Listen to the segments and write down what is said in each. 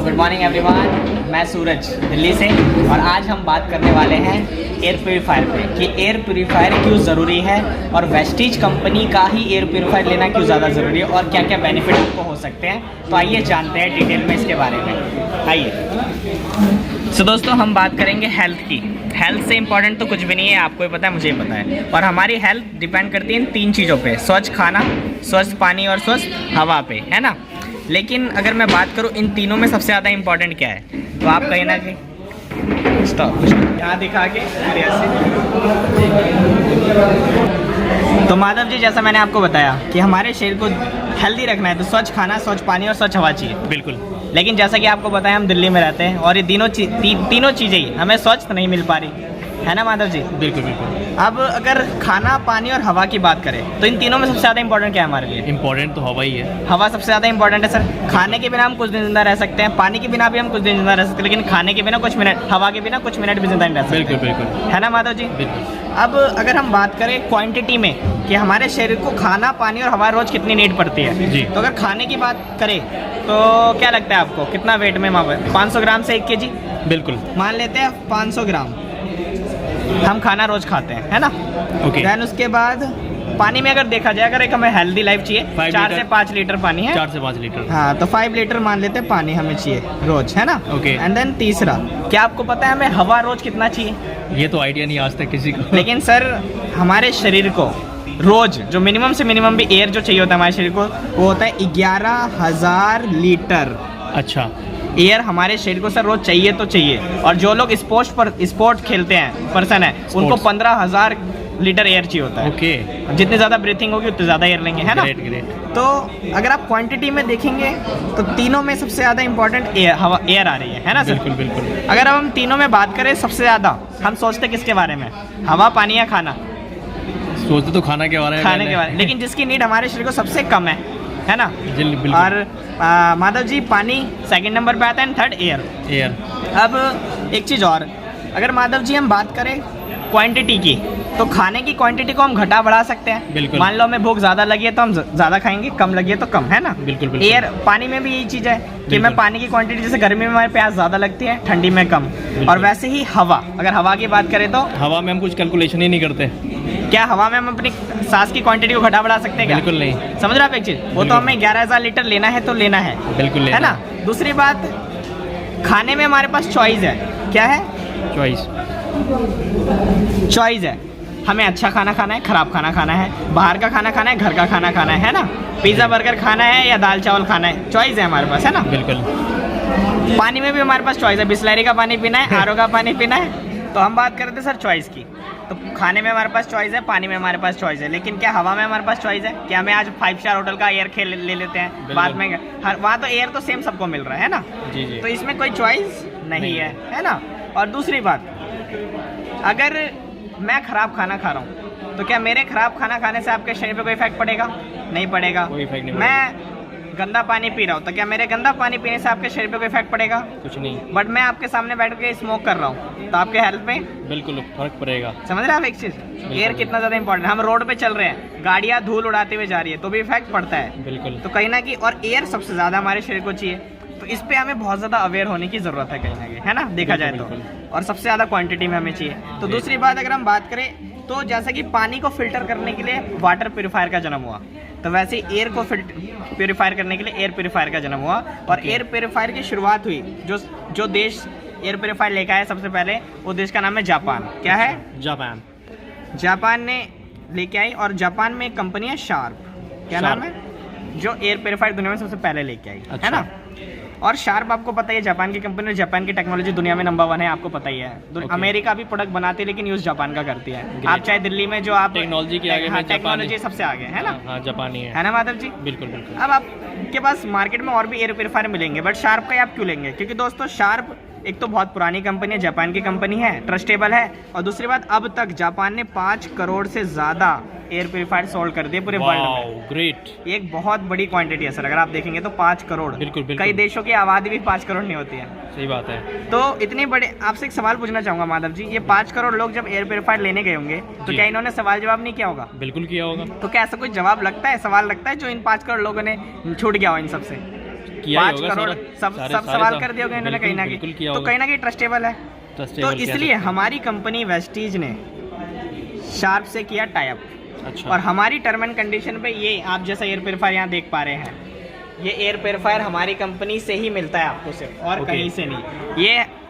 Good morning everyone, मैं सूरज दिल्ली से और आज हम बात करने वाले हैं एयर प्योरीफायर पे कि एयर प्योरीफायर क्यों ज़रूरी है और वेस्टीज कंपनी का ही एयर प्योरीफायर लेना क्यों ज़्यादा ज़रूरी है और क्या क्या बेनिफिट आपको हो सकते हैं। तो आइए जानते हैं डिटेल में इसके बारे में। आइए दोस्तों, हम बात करेंगे हेल्थ की। हेल्थ से इंपॉर्टेंट तो कुछ भी नहीं है, आपको ही पता है, मुझे ही पता है। और हमारी हेल्थ डिपेंड करती है इन तीन चीज़ों पे, स्वच्छ खाना, स्वच्छ पानी और स्वच्छ हवा पे, है ना। लेकिन अगर मैं बात करूँ इन तीनों में सबसे ज़्यादा इंपॉर्टेंट क्या है, तो आप कहीं ना कहीं स्टॉप यहाँ दिखा के तो माधव जी, जैसा मैंने आपको बताया कि हमारे शरीर को हेल्दी रखना है तो स्वच्छ खाना, स्वच्छ पानी और स्वच्छ हवा चाहिए। बिल्कुल। लेकिन जैसा कि आपको बताया हम दिल्ली में रहते हैं और ये तीनों चीज़ें ही हमें स्वच्छ नहीं मिल पा रही, है ना माधव जी। बिल्कुल बिल्कुल। अब अगर खाना, पानी और हवा की बात करें तो इन तीनों में सबसे ज़्यादा इंपॉर्टेंट क्या है हमारे लिए? इम्पोर्टेंट तो हवा ही है। हवा सबसे ज़्यादा इंपॉर्टेंट है सर। खाने के बिना हम कुछ दिन जिंदा रह सकते हैं, पानी के बिना भी हम कुछ दिन जिंदा रह सकते हैं, लेकिन खाने के बिना कुछ मिनट, हवा के बिना कुछ मिनट भी जिंदा नहीं रह सकते। बिल्कुल बिल्कुल, है ना माधव जी। बिल्कुल। अब अगर हम बात करें क्वांटिटी में कि हमारे शरीर को खाना, पानी और हवा रोज कितनी नीड पड़ती है जी, तो अगर खाने की बात करें तो क्या लगता है आपको कितना वेट में 500 ग्राम से 1 kg? बिल्कुल। मान लेते हैं 500 ग्राम हम खाना रोज खाते हैं, है ना। ओके। देन उसके बाद पानी में अगर देखा जाए, अगर एक हमें हेल्दी लाइफ चाहिए 4 से 5 लीटर पानी है। 4 से 5 लीटर, हाँ, तो 5 लीटर मान लेते हैं पानी हमें चाहिए रोज, है ना। ओके। एंड देन तीसरा, क्या आपको पता है हमें हवा रोज कितना चाहिए? ये तो आइडिया नहीं आज तक किसी को। लेकिन सर हमारे शरीर को रोज जो मिनिमम से मिनिमम भी एयर जो चाहिए होता है हमारे शरीर को, वो होता है 11,000 लीटर। अच्छा। एयर हमारे शरीर को सर रोज चाहिए तो चाहिए। और जो लोग स्पोर्ट खेलते हैं पर्सन है, उनको 15,000 लीटर एयर चाहिए होता है। ओके। जितनी ज़्यादा ब्रीथिंग होगी उतनी ज़्यादा एयर लेंगे, है ना। Great great. तो अगर आप क्वांटिटी में देखेंगे तो तीनों में सबसे ज़्यादा इंपॉर्टेंट एयर आ रही है ना सर। बिल्कुल बिल्कुल। अगर अब हम तीनों में बात करें, सबसे ज़्यादा हम सोचते किसके बारे में? हवा, पानी या खाना? सोचते तो खाने के बारे में, लेकिन जिसकी नीड हमारे शरीर को सबसे कम है ना। बिल्कुल। और माधव जी, पानी सेकंड नंबर पे आता है, थर्ड एयर। अब एक चीज़ और, अगर माधव जी हम बात करें क्वांटिटी की, तो खाने की क्वांटिटी को हम घटा बढ़ा सकते हैं। बिल्कुल। मान लो हमें भूख ज़्यादा लगी है तो हम ज़्यादा खाएंगे, कम लगी है तो कम, है ना। बिल्कुल बिल्कुल। एयर, पानी में भी यही चीज़ है कि मैं पानी की क्वांटिटी, जैसे गर्मी में हमारे प्यास ज़्यादा लगती है, ठंडी में कम। और वैसे ही हवा, अगर हवा की बात करें तो हवा में हम कुछ कैलकुलेशन ही नहीं करते। क्या हवा में हम अपनी सांस की क्वांटिटी को घटा बढ़ा सकते हैं क्या? बिल्कुल नहीं। समझ रहे आप एक चीज़, वो तो हमें 11,000 लीटर लेना है तो लेना है, बिल्कुल है ना। दूसरी बात, खाने में हमारे पास चॉइस है। क्या है? चॉइस है। हमें अच्छा खाना खाना है, खराब खाना खाना है, बाहर का खाना खाना है, घर का खाना खाना है ना। पिज़्ज़ा बर्गर खाना है या दाल चावल खाना है, चॉइस है हमारे पास, है ना। बिल्कुल। पानी में भी हमारे पास चॉइस है, बिस्लरी का पानी पीना है, आरओ का पानी पीना है। तो हम बात करते हैं सर चॉइस की, तो खाने में हमारे पास चॉइस है, पानी में हमारे पास चॉइस है। लेकिन क्या हवा में हमारे पास चॉइस है? क्या हमें आज 5 स्टार होटल का एयर ले लेते हैं बाद में? वहाँ तो एयर तो सेम सबको मिल रहा है ना। जी जी। तो इसमें कोई चॉइस नहीं है ना। और दूसरी बात, अगर मैं खराब खाना खा रहा हूँ तो क्या मेरे खराब खाना खाने से आपके शरीर पे कोई इफेक्ट पड़ेगा? नहीं पड़ेगा। कोई इफेक्ट नहीं। मैं गंदा पानी पी रहा हूँ तो क्या मेरे गंदा पानी पीने से आपके शरीर पे कोई इफेक्ट पड़ेगा? कुछ नहीं। बट मैं आपके सामने बैठ के स्मोक कर रहा हूँ तो आपके हेल्थ पे बिल्कुल फर्क पड़ेगा। समझ रहे हैं आप एक चीज़, एयर कितना ज़्यादा इंपॉर्टेंट है। हम रोड पे चल रहे हैं, गाड़ियाँ धूल उड़ाते हुए जा रही है तो भी इफेक्ट पड़ता है। बिल्कुल। तो कहीं ना कहीं, और एयर सबसे ज़्यादा हमारे शरीर को चाहिए, तो इस पे हमें बहुत ज़्यादा अवेयर होने की ज़रूरत है कहीं ना कहीं, है ना, देखा जाए तो। और सबसे ज़्यादा क्वांटिटी में हमें चाहिए। तो दूसरी बात, अगर हम बात करें तो जैसे कि पानी को फिल्टर करने के लिए वाटर प्योरीफायर का जन्म हुआ, तो वैसे ही एयर को प्योरीफायर करने के लिए एयर प्योरीफायर का जन्म हुआ। और एयर प्योरीफायर की शुरुआत हुई, जो देश एयर प्योरीफायर लेकर आया सबसे पहले, वो देश का नाम है जापान। क्या है? जापान ने लेके आई। और जापान में एक कंपनी है शार्प, क्या नाम है, जो एयर प्योरीफायर दुनिया में सबसे पहले लेके आई। अच्छा। है ना। और शार्प आपको पता ही है जापान की कंपनी, जापान की टेक्नोलॉजी दुनिया में नंबर 1 है, आपको पता ही है। अमेरिका भी प्रोडक्ट बनाती है लेकिन यूज जापान का करती है। आप चाहे दिल्ली में जो आप टेक्नोलॉजी के आगे, टेक्नोलॉजी सबसे आगे, है ना। हाँ, जापानी है ना माधव जी। बिल्कुल बिल्कुल। अब आपके पास मार्केट में और भी एयर प्योरीफायर मिलेंगे, बट शार्प का आप क्यों लेंगे? क्योंकि दोस्तों शार्प एक तो बहुत पुरानी कंपनी है, जापान की कंपनी है, ट्रस्टेबल है। और दूसरी बात, अब तक जापान ने 5 करोड़ से ज़्यादा एयर प्योरीफायर सोल्ड कर दिए पूरे वर्ल्ड में। ग्रेट। ये एक बहुत बड़ी क्वांटिटी है सर, अगर आप देखेंगे तो 5 करोड़। बिल्कुल बिल्कुल। कई देशों की आबादी भी 5 करोड़ नहीं होती है। सही बात है। तो इतने बड़े, आपसे एक सवाल पूछना चाहूंगा माधव जी, ये 5 करोड़ लोग जब एयर प्योरीफायर लेने गए होंगे तो क्या इन्होंने सवाल जवाब नहीं किया होगा? बिल्कुल किया होगा। तो क्या ऐसा कोई जवाब लगता है, सवाल लगता है जो इन 5 करोड़ लोगों ने छूट गया हो इन सबसे? किया ही 5 होगा करोड़ सारा, सब सारे- सब सारे सवाल काम। कर दिया होगा इन्होंने कहीं ना बिल्कुल किया कहीं, तो होगा। कहीं ना कहीं ट्रस्टेबल है। तो Trustable कह इसलिए सकते हमारी कंपनी वेस्टीज ने शार्प से किया टाई अप, हैं। अच्छा और हमारी टर्म एंड कंडीशन पे ये आप जैसा एयर प्योरीफायर यहाँ देख पा रहे हैं, ये एयर प्योरीफायर हमारी कंपनी से ही मिलता है आपको, सिर्फ और Okay. कहीं से नहीं।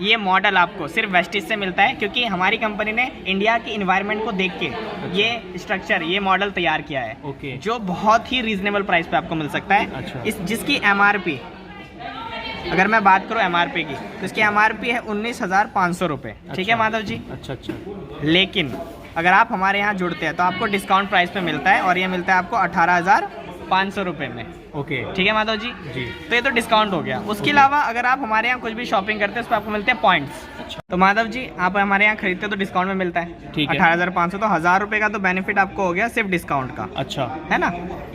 ये मॉडल आपको सिर्फ वेस्टीज से मिलता है, क्योंकि हमारी कंपनी ने इंडिया की इन्वायरमेंट को देख के ये स्ट्रक्चर, ये मॉडल तैयार किया है, ओके। जो बहुत ही रीजनेबल प्राइस पे आपको मिल सकता है। अच्छा। इस जिसकी MRP, अगर मैं बात करूँ MRP की, तो इसकी MRP है 19,500 रुपये। ठीक है माधव जी। अच्छा अच्छा लेकिन अगर आप हमारे यहाँ जुड़ते हैं तो आपको डिस्काउंट प्राइस पे मिलता है, और ये मिलता है आपको 18,500 रुपये में। ओके ठीक है माधव जी। जी। तो ये तो डिस्काउंट हो गया। उसके अलावा अगर आप हमारे यहाँ कुछ भी शॉपिंग करते हैं उस पर आपको मिलते हैं पॉइंट्स। अच्छा। तो माधव जी आप हमारे यहाँ खरीदते हो तो डिस्काउंट में मिलता है। ठीक है। 18,500, तो 1,000 रुपये का तो बेनिफिट आपको हो गया सिर्फ डिस्काउंट का, अच्छा है ना।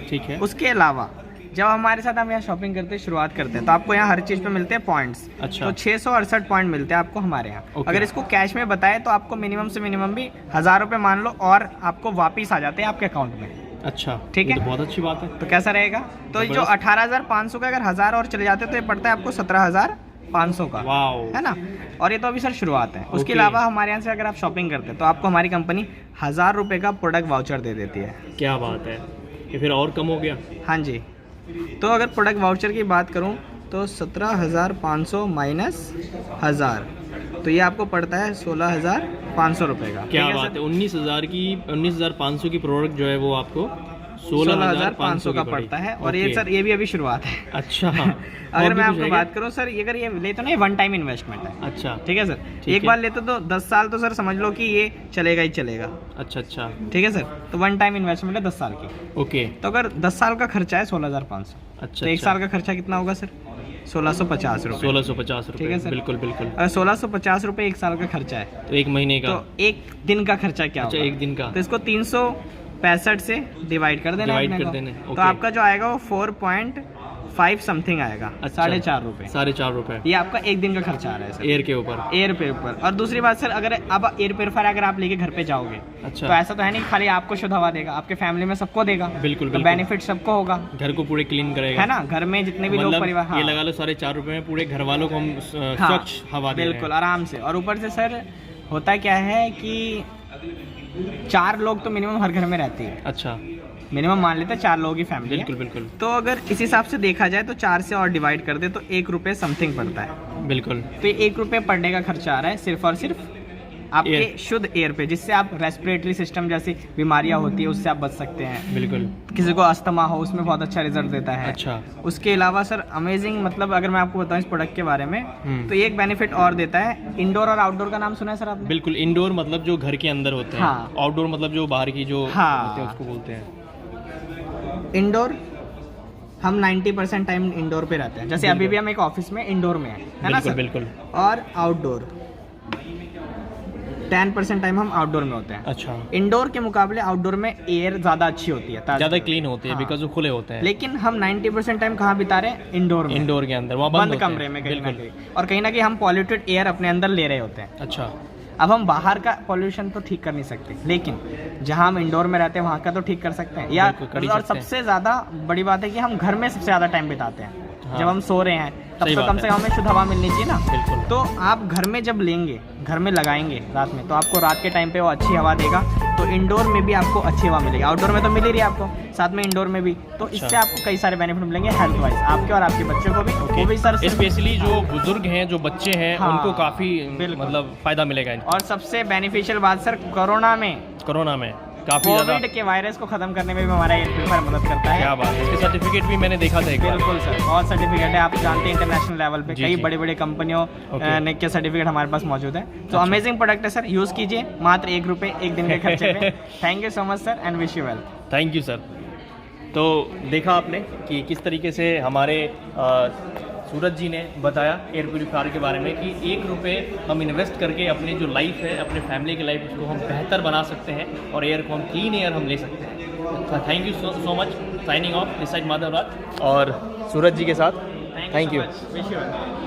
ठीक है। उसके अलावा जब हमारे साथ हम यहाँ शॉपिंग करते हैं, शुरुआत करते हैं, तो आपको यहाँ हर चीज़ पे मिलते हैं पॉइंट्स। अच्छा। तो 668 पॉइंट मिलते हैं आपको हमारे यहाँ। ओके। अगर इसको कैश में बताए तो आपको मिनिमम से मिनिमम भी 1,000 रुपये मान लो, और आपको वापिस आ जाते हैं आपके अकाउंट में। अच्छा ठीक ये है। तो बहुत अच्छी बात है। तो कैसा रहेगा, तो जो 18,500 का अगर 1,000 और चले जाते तो ये पड़ता है आपको 17,500 का, वाओ। है ना। और ये तो अभी सर शुरुआत है। उसके ओके। अलावा हमारे यहाँ से अगर आप शॉपिंग करते हैं तो आपको हमारी कंपनी 1,000 रुपये का प्रोडक्ट वाउचर दे देती है। क्या बात है, ये फिर और कम हो गया। हाँ जी। तो अगर प्रोडक्ट वाउचर की बात करूं तो 17,500 माइनस 1,000, तो ये आपको पड़ता है 16,500 रुपये का। क्या ठीक है बात सर? है, 19,500 की प्रोडक्ट जो है वो आपको 16,500 का पड़ता है। और ये ओके। सर ये भी अभी शुरुआत है। अच्छा अगर और भी मैं कुछ आपको है बात करूं सर, ये अगर ये ले तो नहीं, वन टाइम इन्वेस्टमेंट है। क्या? अच्छा ठीक है सर। ठीक एक है। बार लेते तो 10 साल तो सर समझ लो कि ये चलेगा ही चलेगा। अच्छा अच्छा ठीक है सर। तो वन टाइम इन्वेस्टमेंट है 10 साल की। ओके। तो अगर 10 साल का खर्चा है 16,500, अच्छा तो एक साल का खर्चा कितना होगा सर? 1,650 रुपये। 1650 ठीक है रुपये। सर। बिल्कुल बिल्कुल। अगर 1,650 रुपये एक साल का खर्चा है, तो एक महीने का। तो एक दिन का खर्चा क्या अच्छा होगा? एक दिन का। तो इसको 365 से डिवाइड कर देना डिवाइड अपने कर को। देना, तो ओके। आपका जो आएगा वो 4.5 समथिंग आएगा। अच्छा। 4.5 रुपये। 4.5 रुपये ये आपका एक दिन का खर्चा आ रहा है सर, एयर के ऊपर। एयर पे ऊपर। और दूसरी बात सर, अगर अब एयर प्योरीफायर अगर आप लेके घर पे जाओगे, अच्छा। तो ऐसा तो है नहीं खाली आपको शुद्ध हवा देगा, आपके फैमिली में सबको देगा। बिल्कुल, तो बिल्कुल। बेनिफिट सबको होगा, घर को पूरे क्लीन करेगा, है ना। घर में जितने भी लोग मतलब परिवार, हाँ। ये लगा लो 4.5 रुपये में पूरे घर वालों को हम हाँ, स्वच्छ हवा दे रहे हैं। बिल्कुल आराम से। और ऊपर से सर होता क्या है कि 4 लोग तो मिनिमम हर घर में रहते हैं। अच्छा मिनिमम मान लेते हैं 4 लोगों की फैमिली है। बिल्कुल बिल्कुल तो अगर इस हिसाब से देखा जाए तो 4 से और डिवाइड कर दे तो 1 रुपये समथिंग पड़ता है। बिल्कुल। तो ये 1 रुपये पर डे का खर्चा आ रहा है सिर्फ और सिर्फ आपके एयर। शुद्ध एयर पे, जिससे आप रेस्पिरेटरी सिस्टम जैसी बीमारियां होती है उससे आप बच सकते हैं। बिल्कुल। किसी को अस्थमा हो उसमें बहुत अच्छा रिजल्ट देता है। अच्छा। उसके अलावा सर अमेजिंग, मतलब अगर मैं आपको बताऊं इस प्रोडक्ट के बारे में, तो ये एक बेनिफिट और देता है। इंडोर और आउटडोर का नाम सुना है सर आपने? बिल्कुल। इंडोर मतलब जो घर के अंदर होते हैं, हाँ। आउटडोर मतलब जो बाहर की जो हाँ। होते हैं उसको बोलते हैं। इंडोर हम 90% टाइम इंडोर पे रहते हैं, जैसे अभी भी हम एक ऑफिस में इंडोर में है ना बिल्कुल सर। बिल्कुल। और आउटडोर 10% टाइम हम आउटडोर में होते हैं। अच्छा। इंडोर के मुकाबले आउटडोर में एयर ज़्यादा अच्छी होती है, ताज़ी ज़्यादा होती है। क्लीन होते हैं हाँ। बिकॉज वो खुले होते हैं। लेकिन हम 90% टाइम कहाँ बिता रहे हैं? इंडोर में, इंडोर के अंदर, वहाँ बंद होते हैं। कमरे में कहीं ना बिल्कुल। कहीं। और कहीं ना कहीं हम पॉल्यूटेड एयर अपने अंदर ले रहे होते हैं। अच्छा। अब हम बाहर का पॉल्यूशन तो ठीक कर नहीं सकते, लेकिन जहाँ हम इंडोर में रहते हैं वहाँ का तो ठीक कर सकते हैं। या बिल्कुल, कर ही और सकते हैं। सबसे ज़्यादा बड़ी बात है कि हम घर में सबसे ज़्यादा टाइम बिताते हैं। हाँ। जब हम सो रहे हैं तब सही तो बात कम से है। कम हमें शुद्ध हवा मिलनी चाहिए ना। बिल्कुल। तो आप घर में जब लेंगे, घर में लगाएंगे रात में, तो आपको रात के टाइम पे वो अच्छी हवा देगा। तो इंडोर में भी आपको अच्छी हवा मिलेगी, आउटडोर में तो मिल ही रही है आपको, साथ में इंडोर में भी। तो अच्छा। इससे आपको कई सारे बेनिफिट मिलेंगे हेल्थ वाइज, आपके और आपके बच्चों को भी। वो भी सर स्पेशली जो बुजुर्ग हैं, जो बच्चे हैं, हाँ, उनको काफ़ी बिल्कुल। मतलब फ़ायदा मिलेगा। और सबसे बेनिफिशियल बात सर, कोरोना में, कोरोना में काफ़ी ज़्यादा। कोविड के वायरस को खत्म करने में भी हमारा एयर प्योरीफायर मदद करता है। क्या बात है, इसके सर्टिफिकेट भी मैंने देखा था एक बार। बिल्कुल सर, बहुत सर्टिफिकेट है, आप जानते हैं इंटरनेशनल लेवल पे जी, कई जी। बड़ी बड़ी कंपनियों ओके। ने के सर्टिफिकेट हमारे पास मौजूद है। तो अच्छा। अमेजिंग प्रोडक्ट है सर, यूज़ कीजिए मात्र 1 रुपये एक दिन के खर्चे पे। Thank you so much sir and wish you well. Thank you sir. तो देखा आपने कि किस तरीके से हमारे सूरज जी ने बताया एयर प्योरीफायर के बारे में कि 1 रुपये हम इन्वेस्ट करके अपनी जो लाइफ है, अपने फैमिली की लाइफ, उसको हम बेहतर बना सकते हैं और एयर को हम क्लीन एयर हम ले सकते हैं। Thank you so much. Signing off this side Madhav Raj और सूरज जी के साथ। Thank you. Wish you well.